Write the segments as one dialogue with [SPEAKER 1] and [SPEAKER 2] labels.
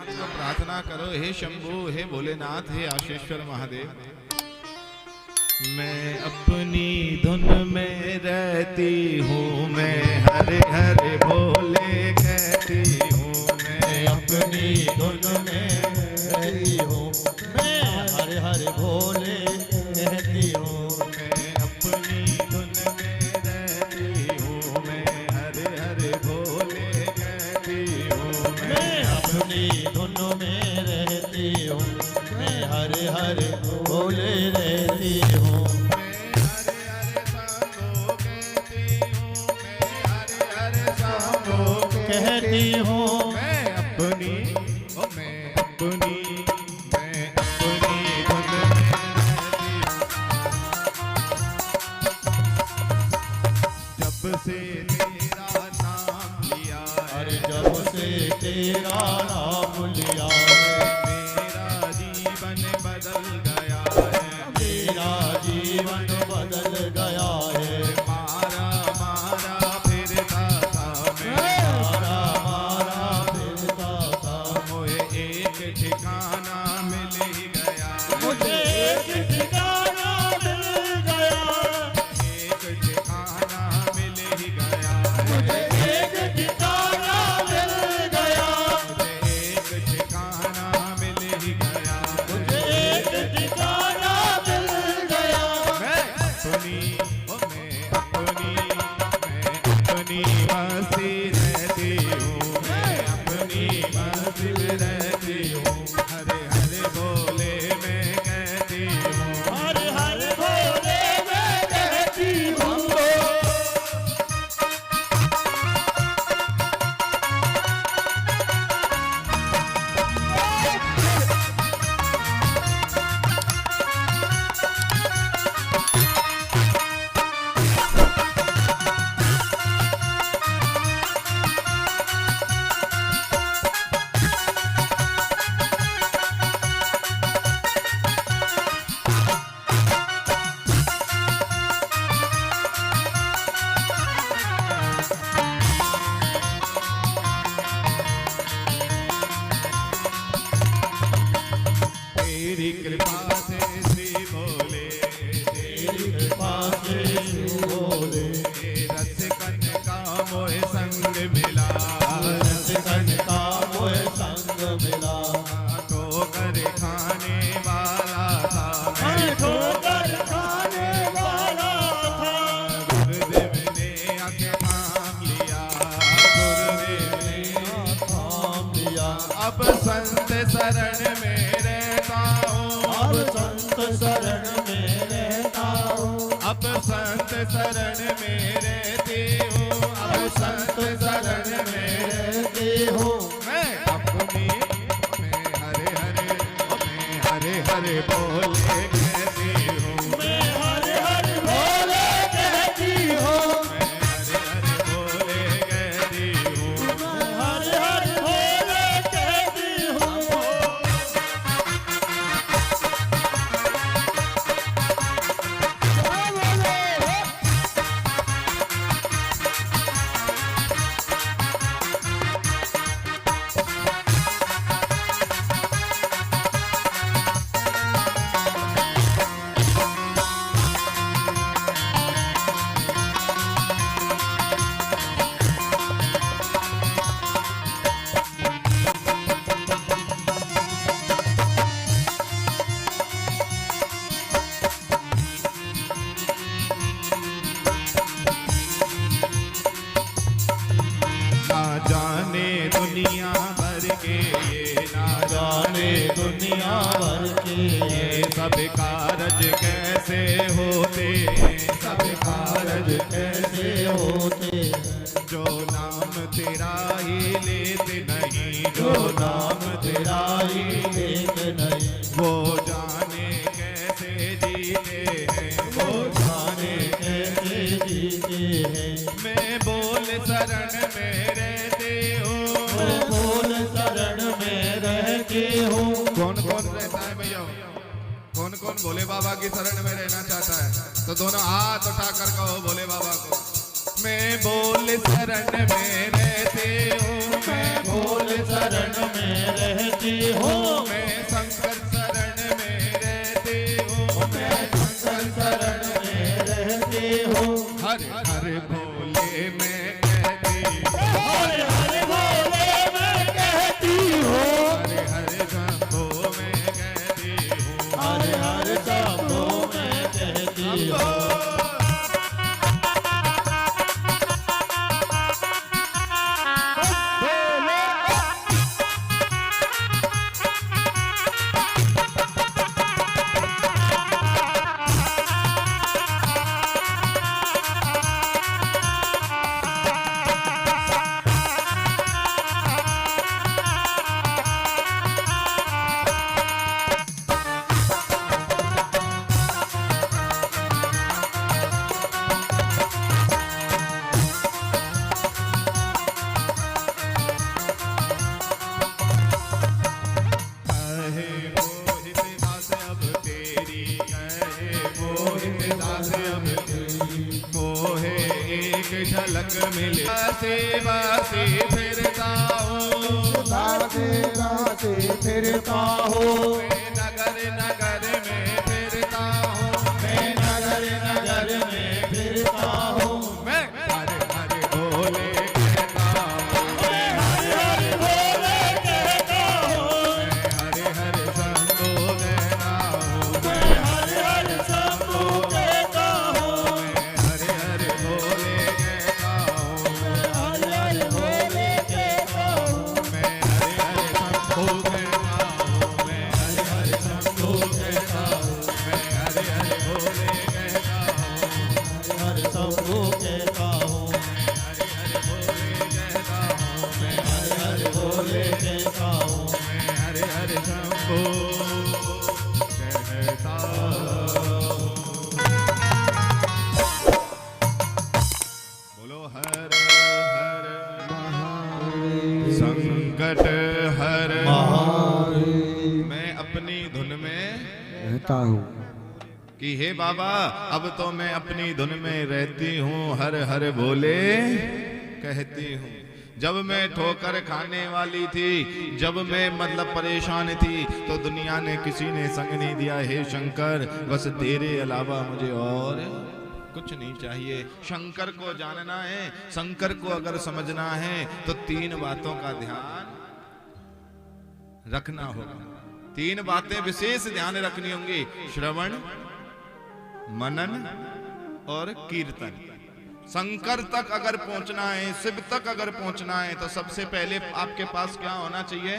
[SPEAKER 1] तो प्रार्थना करो, हे शंभु, हे भोलेनाथ, हे आशेश्वर महादेव। मैं अपनी धुन में रहती हूँ, मैं हरे हरे भोले कहती हूँ। मैं
[SPEAKER 2] अपनी धुन में रहती हूँ, मैं हरे हरे भोले कहती हूँ।
[SPEAKER 1] मैं अपनी धुन में रहती हूँ, मैं हरे हरे भोले कहती हूँ।
[SPEAKER 2] मैं अपनी धुन में रहती हूँ, मैं हरे हरे भोले रहती हूँ।
[SPEAKER 1] मैं हरे हरे शंभो कहती हूँ, मैं हरे हरे शंभो
[SPEAKER 2] कहती हूँ।
[SPEAKER 1] मैं अपनी धुन में रहती हूँ। जब से तेरा नाम लिया है,
[SPEAKER 2] अरे जब से तेरा नाम लिया है,
[SPEAKER 1] मेरा जीवन बदल गया है।
[SPEAKER 2] मेरा जीवन बदल गया है।
[SPEAKER 1] मारा मारा फिरता था मैं,
[SPEAKER 2] मारा मारा फिरता था,
[SPEAKER 1] मोहे एक ठिकाना मिल ही गया।
[SPEAKER 2] मुझे एक ठिकाना मिल गया।
[SPEAKER 1] एक ठिकाना मिल ही गया।
[SPEAKER 2] मुझे एक ठिकाना मिल गया।
[SPEAKER 1] मुझे एक ठिकाना मिल ही गया।
[SPEAKER 2] मुझे एक ठिकाना मिल गया।
[SPEAKER 1] मैं अपनी मस्ती रहती हूँ, मैं अपनी मस्ती में रहती हूँ। हरे हरे बोले मैं कहती हूँ।
[SPEAKER 2] हरे हरे भोले मैं कहती हूँ।
[SPEAKER 1] तेरी कृपा से श्री भोले,
[SPEAKER 2] तेरी कृपा से बोले,
[SPEAKER 1] रस कन का मोह संग मिला।
[SPEAKER 2] रस कन का मोह संग मिला।
[SPEAKER 1] ठोकर खाने वाला था मैं,
[SPEAKER 2] मैं ठोकर खाने वाला था।
[SPEAKER 1] गुरुदेव ने आके थाम लिया। गुरुदेव ने
[SPEAKER 2] थाम लिया।
[SPEAKER 1] अब संत शरण में रहता हूँ।
[SPEAKER 2] अब संत शरण में रहता हूँ।
[SPEAKER 1] अब संत शरण में रहती हूँ। अब संत शरण में
[SPEAKER 2] रहती हूँ।
[SPEAKER 1] मैं अपनी मैं हरे हरे बोले कहती हूँ।
[SPEAKER 2] मैं हरे हरे भोले कहती हूँ।
[SPEAKER 1] मैं हरे हरे बोले कहती हूँ।
[SPEAKER 2] मैं हरे हरे भोले कहती हूँ।
[SPEAKER 1] ना जाने दुनिया भर के ये, ना जाने
[SPEAKER 2] दुनिया भर के
[SPEAKER 1] ये सब कारज कैसे होते, सब कारज
[SPEAKER 2] कैसे होते।
[SPEAKER 1] जो नाम तेरा ही लेते नहीं,
[SPEAKER 2] जो नाम तेरा ही लेते नहीं,
[SPEAKER 1] वो जाने कैसे जीते हैं,
[SPEAKER 2] वो जाने कैसे जीते हैं।
[SPEAKER 1] मैं बोल शरण में रहते हूँ।
[SPEAKER 2] मैं बोल शरण में रहती हूँ।
[SPEAKER 1] कौन कौन रहता है भैया? कौन कौन भोले बाबा की शरण में रहना चाहता है? तो दोनों हाथ उठाकर कहो भोले बाबा को। मैं बोल शरण में रहती हूँ, मैं
[SPEAKER 2] बोल शरण में रहती रहती हूँ,
[SPEAKER 1] मैं शंकर शरण में रहती हूँ,
[SPEAKER 2] मैं शंकर शरण में रहती हूँ।
[SPEAKER 1] हर हर भोले मैं कहती हूँ,
[SPEAKER 2] हर हर भोले मैं कहती हूँ,
[SPEAKER 1] हर हर शंभो मैं कहती हूँ,
[SPEAKER 2] हर हर शंभो मैं कहती हूँ।
[SPEAKER 1] कहे मोहित दास अब तेरी, कहे मोहित दास अब तेरी, मोहे एक झलक मिले सेवा से फिरता हूँ,
[SPEAKER 2] गाते गाते फिरता हूँ,
[SPEAKER 1] मैं नगर नगर में फिरता हूँ,
[SPEAKER 2] मैं नगर नगर में फिरता हूँ,
[SPEAKER 1] मैं हर हर भोले कहता हूँ,
[SPEAKER 2] मैं हर हर भोले कहता हूँ,
[SPEAKER 1] मैं हर हर शंभो कहता हूँ,
[SPEAKER 2] मैं हर हर शंभो कहता हूँ,
[SPEAKER 1] मैं हर हर भोले कहता हूँ,
[SPEAKER 2] मैं हर हर भोले कहता हूँ,
[SPEAKER 1] मैं हर हर शंभो कहता हूँ, मैं हर हर शंभो कहता हूँ, मैं हर हर भोले कहता हूँ,
[SPEAKER 2] हर शंभो कहता हूँ,
[SPEAKER 1] हर हर भोले कहता हूँ, मैं
[SPEAKER 2] हर हर भोले कहता हूँ,
[SPEAKER 1] मैं हर हर शंभो कहता हूँ। बोलो हर हर संकट हर
[SPEAKER 2] महादेव
[SPEAKER 1] मैं अपनी धुन में
[SPEAKER 2] कहता हूँ,
[SPEAKER 1] कि हे बाबा अब तो मैं अपनी धुन में रहती हूँ, हर हर भोले कहती हूँ। जब मैं ठोकर खाने वाली थी, जब मैं मतलब परेशान थी, तो दुनिया ने किसी ने संग नहीं दिया। हे शंकर बस तेरे अलावा मुझे और कुछ नहीं चाहिए। शंकर को जानना है, शंकर को अगर समझना है तो तीन बातों का ध्यान रखना होगा। तीन बातें विशेष ध्यान रखनी होंगी, श्रवण, मनन और कीर्तन। शंकर तक अगर पहुंचना है, शिव तक अगर पहुंचना है, तो सबसे पहले आपके पास क्या होना चाहिए?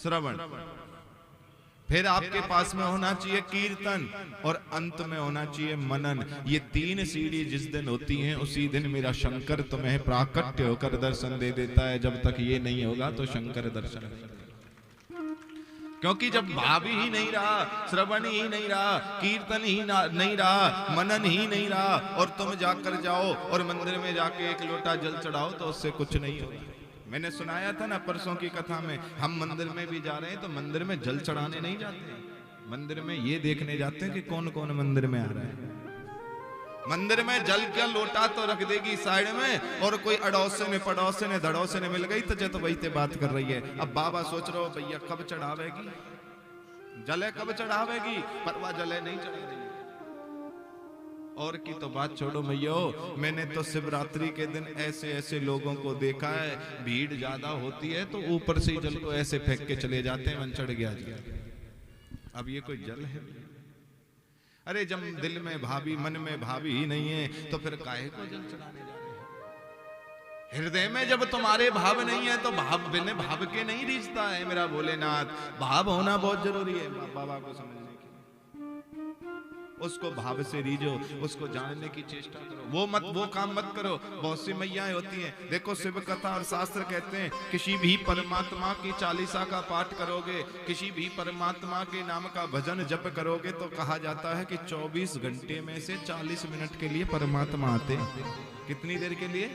[SPEAKER 1] श्रवण। फिर आपके पास में होना चाहिए कीर्तन, और अंत में होना चाहिए मनन। ये तीन सीढ़ी जिस दिन होती हैं उसी दिन मेरा शंकर तुम्हें प्राकट्य होकर दर्शन दे देता है। जब तक ये नहीं होगा तो शंकर दर्शन नहीं देगा। क्योंकि जब भाव ही नहीं रहा, श्रवण ही नहीं रहा, कीर्तन ही नहीं रहा, मनन ही नहीं रहा, और तुम जाकर जाओ और मंदिर में जाके एक लोटा जल चढ़ाओ तो उससे कुछ नहीं होगा। मैंने सुनाया था ना परसों की कथा में, हम मंदिर में भी जा रहे हैं तो मंदिर में जल चढ़ाने नहीं जाते, मंदिर में ये देखने जाते हैं कि कौन कौन मंदिर में आ रहा है। मंदिर में जल का लोटा तो रख देगी साइड में, और कोई अड़ोसे ने पड़ोसे ने धड़ोसे ने मिल गई तो वही ते बात कर रही है। अब बाबा सोच रहे हो भैया कब चढ़ावेगी जले, कब चढ़ावेगी, परवा जले नहीं चढ़ा रही। और की तो बात छोड़ो भैया, मैंने तो शिवरात्रि के दिन ऐसे ऐसे लोगों को देखा है, भीड़ ज्यादा होती है तो ऊपर से ही जल को ऐसे फेंक के चले जाते हैं, मन चढ़ गया जी। अब ये कोई जल है? अरे जब दिल में भाभी, मन में भाभी ही नहीं है तो फिर काहे को जल चढ़ाने जा रहे हैं? हृदय में जब तुम्हारे भाव नहीं है तो भाव बिना भाव के नहीं रीझता है मेरा भोलेनाथ। भाव होना बहुत जरूरी है बाबा को समझने के लिए। उसको भाव से रीझो, उसको जानने की चेष्टा करो, वो काम मत करो। बहुत सी मैयाएं होती हैं, देखो शिव कथा और शास्त्र कहते हैं किसी भी परमात्मा की चालीसा का पाठ करोगे, किसी भी परमात्मा के नाम का भजन जप करोगे तो कहा जाता है कि 24 घंटे में से 40 मिनट के लिए परमात्मा आते हैं। कितनी देर के लिए?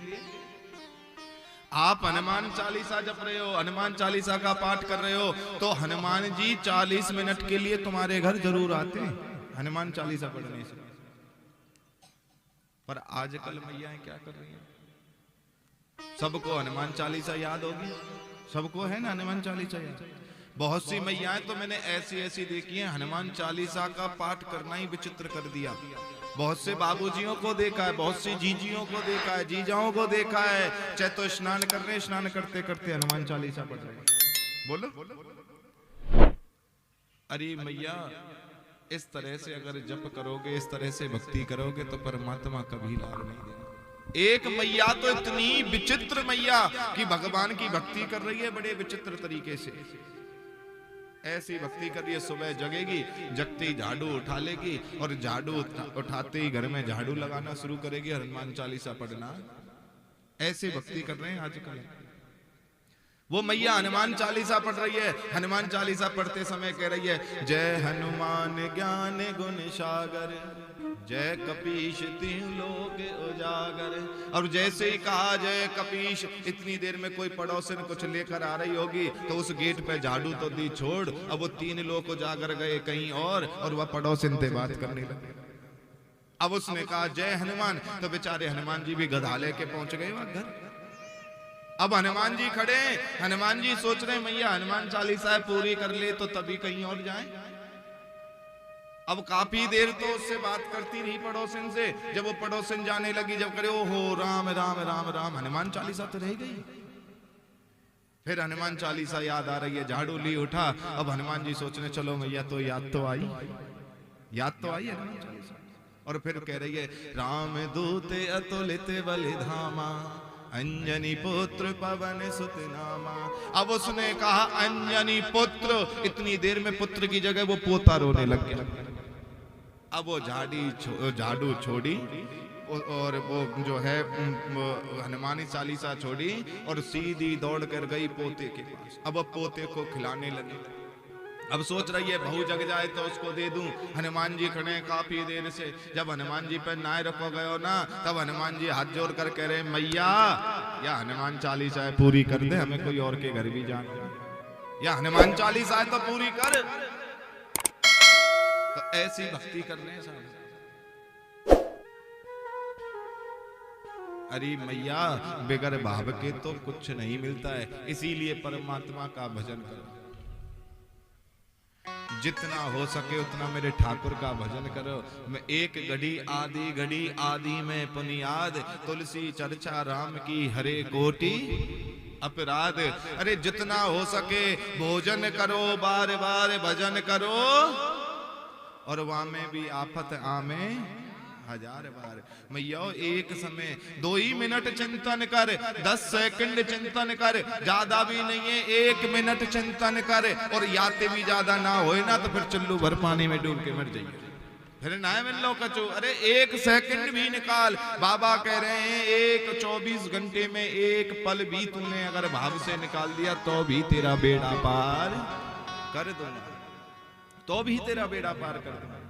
[SPEAKER 1] आप हनुमान चालीसा जप रहे हो, हनुमान चालीसा का पाठ कर रहे हो, तो हनुमान जी 40 मिनट के लिए तुम्हारे घर जरूर आते हैं हनुमान चालीसा पढ़ने से। पर आजकल मैयाएं क्या कर रही हैं? सबको हनुमान चालीसा याद होगी, सबको है ना हनुमान चालीसा याद। बहुत सी मैयाएं तो मैंने ऐसी ऐसी देखी हैं, हनुमान चालीसा का पाठ करना ही विचित्र कर दिया। बहुत से बाबूजियों को देखा है, बहुत सी जीजियों को देखा है, जीजाओं को देखा है, चाहे तो स्नान कर रहे, स्नान करते करते हनुमान चालीसा पढ़ रहे। बोलो अरे मैया, इस तरह से अगर जप करोगे, इस तरह से भक्ति करोगे तो परमात्मा कभी लाभ नहीं देगा। एक मैया तो इतनी विचित्र मैया कि भगवान की भक्ति कर रही है बड़े विचित्र तरीके से। ऐसी भक्ति कर रही है, सुबह जगेगी, जगते ही झाड़ू उठा लेगी और झाड़ू उठाते ही घर में झाड़ू लगाना शुरू करेगी, हनुमान चालीसा पढ़ना। ऐसी भक्ति कर रहे हैं आजकल। वो मैया हनुमान चालीसा पढ़ रही है, हनुमान चालीसा पढ़ते समय कह रही है, जय हनुमान ज्ञान गुण सागर, जय कपीश तीन लोक उजागर। और जैसे ही कहा जय कपीश, इतनी देर में कोई पड़ोसन कुछ लेकर आ रही होगी तो उस गेट पे झाड़ू तो दी छोड़, अब वो तीन लोग उजागर गए कहीं और वह पड़ोसन से बात करने लगे। अब उसने कहा जय हनुमान, तो बेचारे हनुमान जी भी गधा लेके पहुंच गए वहां घर। अब हनुमान जी खड़े, हनुमान जी सोच रहे मैया हनुमान चालीसा पूरी कर ले तो तभी कहीं और जाए। अब काफी देर तो उससे बात करती रही पड़ोसन से। जब वो पड़ोसन जाने लगी, जब करे ओहो राम राम राम राम, हनुमान चालीसा तो रह गई। फिर हनुमान चालीसा याद आ रही है, झाड़ू ली उठा। अब हनुमान जी सोचने चलो मैया तो याद तो आई, याद तो आई हनुमान चालीसा। और फिर कह रही है, राम दूते अतुलित बलिधामा, अंजनी पुत्र पवन सुत नामा। अब उसने कहा अंजनी पुत्र, इतनी देर में पुत्र की जगह वो पोता रोने लग गया। अब वो झाड़ू छोड़ी और वो जो है हनुमानी चालीसा छोड़ी और सीधी दौड़ कर गई पोते के पास। अब पोते को खिलाने लगी। अब सोच रही है बहू जग जाए तो उसको दे दूं। हनुमान जी खड़े काफी देर से। जब हनुमान जी पर नाय रखो गयो ना, तब हनुमान जी हाथ जोड़ कर कह रहे मैया या हनुमान चालीसा पूरी कर दे, हमें कोई और के घर भी जाना, या हनुमान चालीसा तो पूरी कर। तो ऐसी भक्ति करने साहब। अरे मैया, बगैर भाव के तो कुछ नहीं मिलता है, इसीलिए परमात्मा का भजन करो। जितना हो सके उतना मेरे ठाकुर का भजन करो। मैं एक घड़ी आदि में पुनियाद, तुलसी चर्चा राम की हरे कोटि अपराध। अरे जितना हो सके भोजन करो, बार बार भजन करो, और वहां में भी आफत आमे हजार बार। मैया एक समय 2 ही मिनट चिंतन कर, 10 सेकंड चिंतन कर, ज्यादा भी नहीं है, 1 मिनट चिंतन कर। और याते भी ज्यादा ना होए ना तो फिर चुल्लू भर पानी में डूब के मर जाइए, फिर ना मिल लो कचो। अरे 1 सेकंड भी निकाल। बाबा कह रहे हैं 24 घंटे में 1 पल भी तूने अगर भाव से निकाल दिया तो भी तेरा बेड़ा पार कर दूंगा, तो भी तेरा बेड़ा पार कर दूंगा।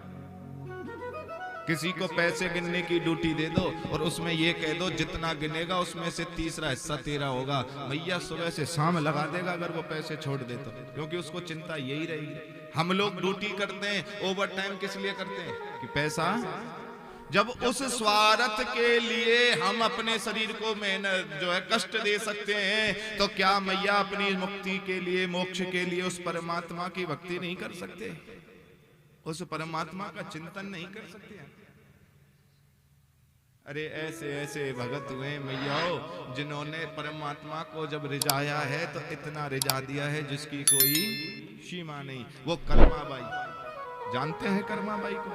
[SPEAKER 1] किसी को पैसे गिनने की ड्यूटी दे दो और उसमें ये कह दो जितना गिनेगा उसमें से तीसरा हिस्सा तेरा होगा, भैया सुबह से शाम लगा देगा अगर वो पैसे छोड़ दे तो, क्योंकि उसको चिंता यही रहेगी। हम लोग ड्यूटी करते हैं, ओवर टाइम किस लिए करते हैं कि पैसा। जब उस स्वार्थ के लिए हम अपने शरीर को मेहनत जो है कष्ट दे सकते हैं, तो क्या मैया अपनी मुक्ति के लिए, मोक्ष के लिए उस परमात्मा की भक्ति नहीं कर सकते, उस परमात्मा का चिंतन नहीं कर सकते। अरे ऐसे ऐसे भगत हुए मैयाओ जिन्होंने परमात्मा को जब रिझाया है तो इतना रिझा दिया है जिसकी कोई सीमा नहीं। वो कर्मा बाई, जानते हैं कर्मा बाई को?